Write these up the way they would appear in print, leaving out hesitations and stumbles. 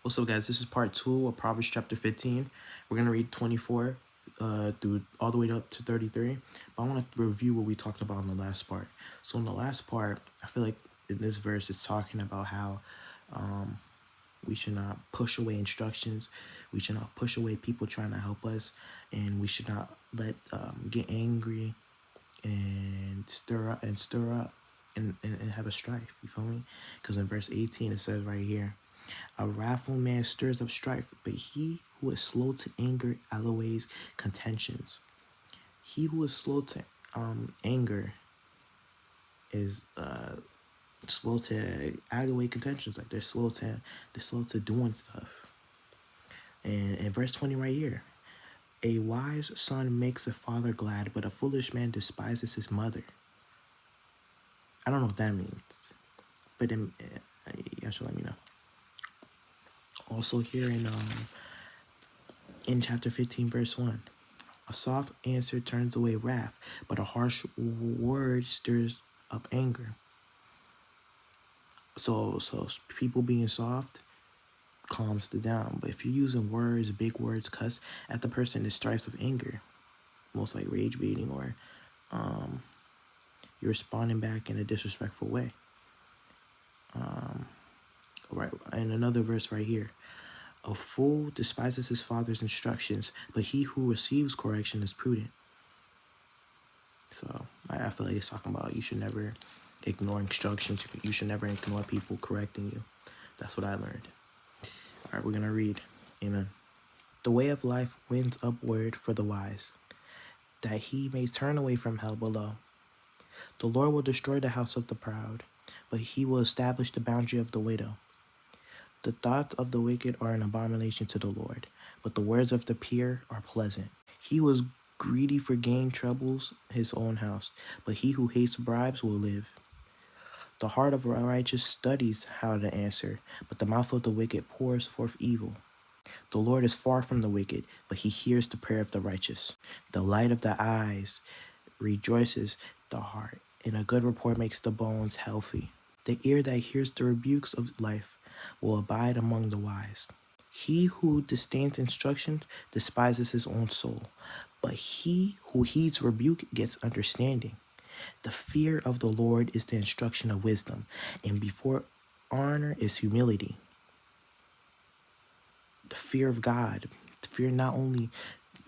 What's up, guys? This is part 2 of Proverbs chapter 15. We're going to read 24 through all the way up to 33. But I want to review what we talked about in the last part. So in the last part, I feel like in this verse, it's talking about how we should not push away instructions. We should not push away people trying to help us. And we should not let get angry and stir up and have a strife. You feel me? Because in verse 18, it says right here, a wrathful man stirs up strife, but he who is slow to anger alloys contentions. He who is slow to anger is slow to alloway contentions. Like they're slow to doing stuff. And in verse 20 right here, a wise son makes a father glad, but a foolish man despises his mother. I don't know what that means, but you guys should let me know. Also here in chapter 15, verse 1. A soft answer turns away wrath, but a harsh word stirs up anger. So people being soft calms it down. But if you're using words, big words, cuss at the person, it strikes with anger, most like rage baiting, or you're responding back in a disrespectful way. Right, and another verse right here. A fool despises his father's instructions, but he who receives correction is prudent. So I feel like it's talking about you should never ignore instructions. You should never ignore people correcting you. That's what I learned. All right, we're going to read. Amen. The way of life wins upward for the wise, that he may turn away from hell below. The Lord will destroy the house of the proud, but he will establish the boundary of the widow. The thoughts of the wicked are an abomination to the Lord, but the words of the pure are pleasant. He was greedy for gain troubles his own house, but he who hates bribes will live. The heart of a righteous studies how to answer, but the mouth of the wicked pours forth evil. The Lord is far from the wicked, but he hears the prayer of the righteous. The light of the eyes rejoices the heart, and a good report makes the bones healthy. The ear that hears the rebukes of life will abide among the wise. He who disdains instructions despises his own soul, but he who heeds rebuke gets understanding. The fear of the Lord is the instruction of wisdom, and before honor is humility. The fear of God, the fear not only,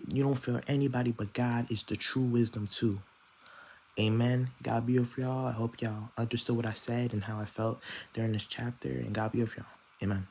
you don't fear anybody, but God is the true wisdom too. Amen. God be with y'all. I hope y'all understood what I said and how I felt during this chapter, and God be with y'all. Amen.